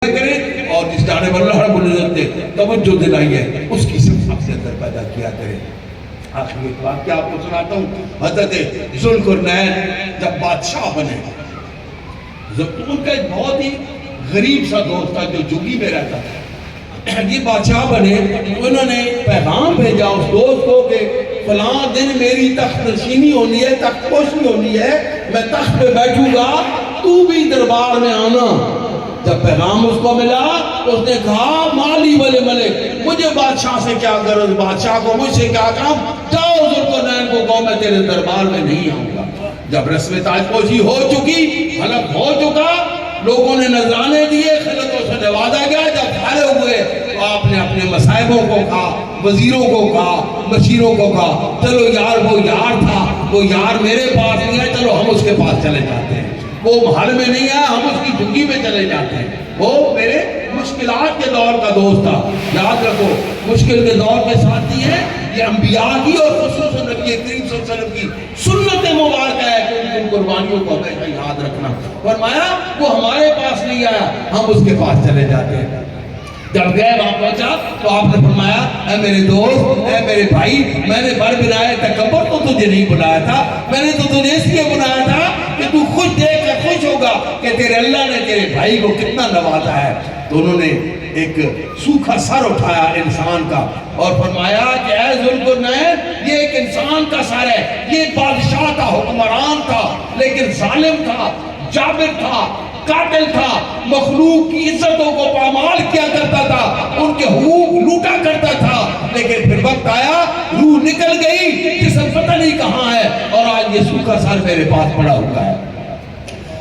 کریں اور جس جانب اللہ رب العزت نے توجہ دلائی ہے اس کی صرف اپنے اندر پیدا کیا کریں۔ آخری ایک واقعہ آپ کو سناتا ہوں۔ حضرت ذوالقرنین جب بادشاہ بنے، ان کا ایک بہت ہی غریب سا دوست تھا جو جھگی میں رہتا تھا۔ یہ بادشاہ بنے، انہوں نے پیغام بھیجا اس دوست کو کہ فلاں دن میری تخت نشینی ہونی ہے، تخت پوشی ہونی ہے، میں تخت پہ بیٹھوں گا، تو بھی دربار میں آنا۔ جب پیغام اس کو ملا اس نے کہا مالی والے ملک، مجھے بادشاہ سے کیا غرض، بادشاہ کو مجھ سے کیا کام، جاؤ ذوالقرنین کو کہو میں تیرے دربار میں نہیں آؤں گا۔ جب رسم تاج پوشی ہو چکی، حلق ہو چکا، لوگوں نے نذرانے دیے، خلقوں سے نوازا گیا، جب فارغ ہوئے تو آپ نے اپنے مصاحبوں کو کہا، وزیروں کو کہا، مشیروں کو کہا چلو یار وہ یار تھا، وہ یار میرے پاس نہیں ہے، چلو ہم اس کے پاس چلے جاتے ہیں، وہ محل میں نہیں ہے، ہم اس کی جھگی میں چلے جاتے ہیں، وہ میرے مشکلات کے دور کا دوست تھا۔ یاد رکھو مشکل کے دور کے ساتھی ہیں، یہ انبیاء کی اور خصوصاً نبی کریم صلی اللہ علیہ وسلم کی سنت مبارکہ ہے کہ ان قربانیوں کو ہمیشہ یاد رکھنا۔ فرمایا وہ ہمارے پاس نہیں آیا، ہم اس کے پاس چلے جاتے ہیں۔ جب گئے وہاں پہنچا تو آپ نے فرمایا اے میرے دوست، اے میرے بھائی، میں نے بر بنائے تکبر تو تجھے نہیں بنایا تھا، میں نے تو تجھے اس لیے بنایا تھا کہ تو خوش دیکھ کر خوش ہوگا کہ تیرے اللہ نے تیرے بھائی کو کتنا نوازا ہے۔ تو انہوں نے ایک سوکھا سر اٹھایا انسان کا اور فرمایا کہ اے ذوالقرنین یہ ایک انسان کا سر ہے، یہ بادشاہ تھا، حکمران تھا، لیکن ظالم تھا، جابر تھا، قاتل تھا، مخلوق کی عزتوں کو پامال کیا کرتا تھا، ان کے حقوق لوٹا کرتا تھا، لیکن پھر وقت آیا روح نکل گئی، جسم پتہ نہیں کہاں ہے، اور آج یہ سوکھا سر میرے پاس پڑا ہوا ہے۔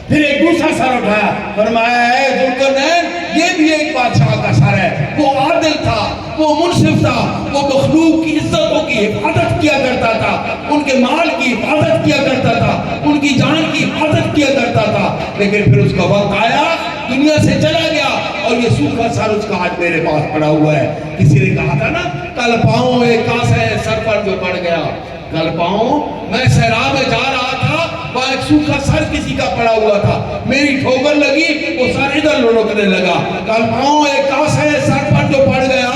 پھر ایک دوسرا سر اٹھایا، فرمایا اے ذوالقرنین یہ بھی ایک بادشاہ کا سر ہے، وہ عادل تھا، وہ منصف تھا، وہ مخلوق کی عزتوں کی حفاظت کیا کرتا تھا، ان کے مال کی حفاظت کیا کرتا تھا، ان کی جان کی حفاظت کیا کرتا تھا، لیکن پھر اس کا وقت آیا دنیا سے چلا گیا اور یہ سوکھا سر اس کا آج میرے پاس پڑا ہوا ہے۔ کسی نے کہا تھا نا کل پاؤں ایک کاسہ ہے سر پر جو پڑ گیا، کل پاؤں میں صحرا میں جا رہا تھا، وہاں ایک سوکھا سر کسی کا پڑا ہوا تھا، میری ٹھوکر لگی، وہ سر ادھر لڑکنے لگا، کل پاؤں ایک کاسہ ہے سر پر جو پڑ گیا،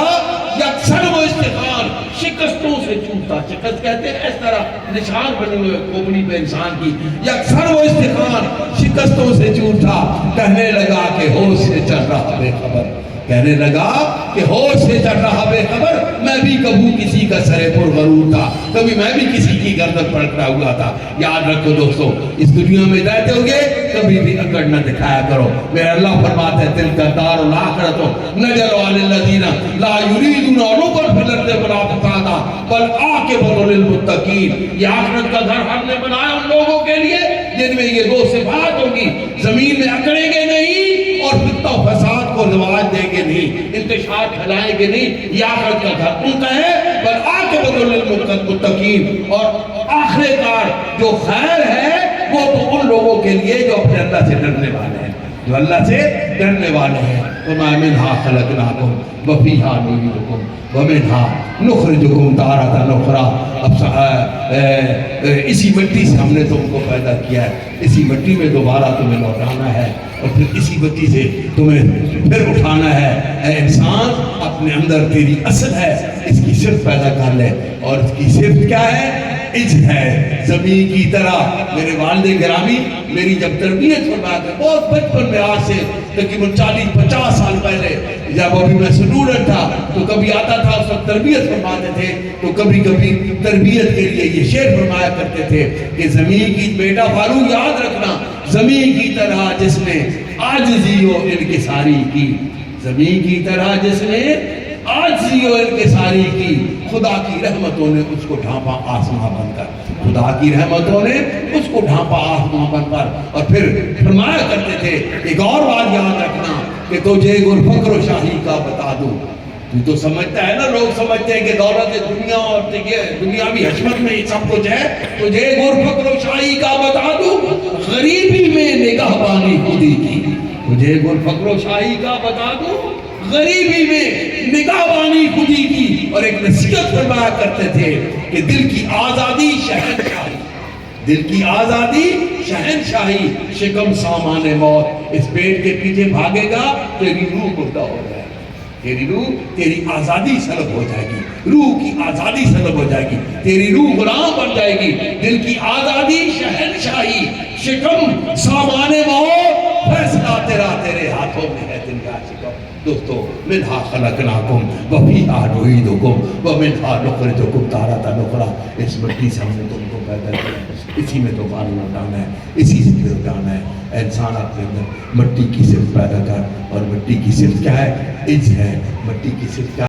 یکسر وہ استخان شکستوں سے چوٹا، شکست کہتے ہیں اس طرح نشان بنے ہوئے کھوپڑی پہ انسان کی، یکسر وہ استخان شکستوں سے چوٹا، کہنے لگا کہ ہوش سے چل رہا بے خبر، کہنے لگا کہ ہوش سے چل رہا بے خبر، میں بھی کبھی کسی کا سرے پر غرور تھا، کبھی میں بھی کسی کی گردن پکڑا ہوا تھا۔ یاد رکھو دوستو اس دنیا میں رہتے ہوگے کبھی بھی اکڑ نہ دکھایا کرو۔ میرا اللہ فرماتا ہے تلک الدار الآخرۃ نجعلها للذین لا یریدون علوا فی الارض ولا فسادا والعاقبۃ للمتقین۔ یہ آخرت کا گھر ہم نے بنایا ان لوگوں کے لیے جن میں یہ دو صفات ہوگی، زمین میں اکڑیں گے نہیں اور فتنہ و فساد کو رواج دیں گے نہیں، انتشار پھیلائیں گے نہیں، یہ آخرت کا گھر ان کا ہے۔ والعاقبۃ للمتقین، اور آخر کار جو خیر ہے وہ تو ان لوگوں کے لیے جو اپنے اللہ سے ڈرنے والے ہیں، جو اللہ سے ڈرنے والے ہیں۔ وَمَا مِنْهَا خَلَقْنَاكُمْ وَفِيهَا نُعِيدُكُمْ وَمِنْهَا نُخْرِجُكُمْ تَارَةً أُخْرَىٰ۔ اب اسی مٹی سے ہم نے تم کو پیدا کیا ہے، اسی مٹی میں دوبارہ تمہیں لوٹانا ہے اور پھر اسی مٹی سے تمہیں پھر اٹھانا ہے۔ اے انسان اپنے اندر تیری اصل ہے، اس کی صرف پیدا کر لے، اور اس کی صرف کیا ہے؟ عجز ہے زمین کی طرح۔ میرے والد گرامی میری جب تربیت فرمایا تھا بہت بچپن میں، آج سے تقریباً 40-50 سال پہلے، جب ابھی میں اسٹوڈنٹ تھا تو کبھی آتا تھا اس وقت تربیت فرماتے تھے، تو کبھی کبھی تربیت کے لیے یہ شعر فرمایا کرتے تھے کہ زمین کی بیٹا فاروق یاد رکھنا، زمین کی طرح جس نے عاجزی و انکساری کی، زمین کی طرح جس نے عاجزی و انکساری کی، خدا کی رحمتوں نے اس کو ڈھانپا آسمان بن کر، خدا کی رحمتوں نے اس کو ڈھانپا آسمان بن کر۔ اور پھر فرمایا کرتے تھے ایک اور بات یاد رکھنا کہ تجھے گر فقر و شاہی کا بتا دوں، تو سمجھتا ہے نا، لوگ سمجھتے ہیں کہ دولت دنیا اور دنیاوی حشمت میں سب کچھ ہے، تجھے گر فقر و شاہی کا بتا دوں، غریبی میں نگاہ بانی خودی کی، تجھے گر فقر و شاہی کا بتا دوں، غریبی میں نگاہ بانی خودی کی۔ اور ایک نصیحت فرمایا کرتے تھے کہ دل کی آزادی شہنشاہی، دل کی آزادی شہنشاہی، شکم سامان موت اس پیٹ کے پیچھے بھاگے گا تیری روح مردہ ہو جائے گی، تیری روح، تیری آزادی سلب ہو جائے گی، روح کی آزادی سلب ہو جائے گی، تیری روح غلام بن جائے گی، دل کی آزادی، شہنشاہی، شکم سامان موت، فیصلہ تیرا تیرے ہاتھوں میں ہے دل کا شکم۔ دوستو، منہا خلقناکم وفیہا نعیدکم ومنہا نخرجکم تارۃ اخری، اس مٹی سے ہم نے تم کو پیدا کیا، اسی میں دوبارہ لوٹانا ہے، اسی سے پھر اٹھانا ہے۔ اے انسان اپنے اندر مٹی کی صفت پیدا کر، اور مٹی کی صفت کیا ہے؟ عز ہے۔ مٹی کی صفت کیا ہے؟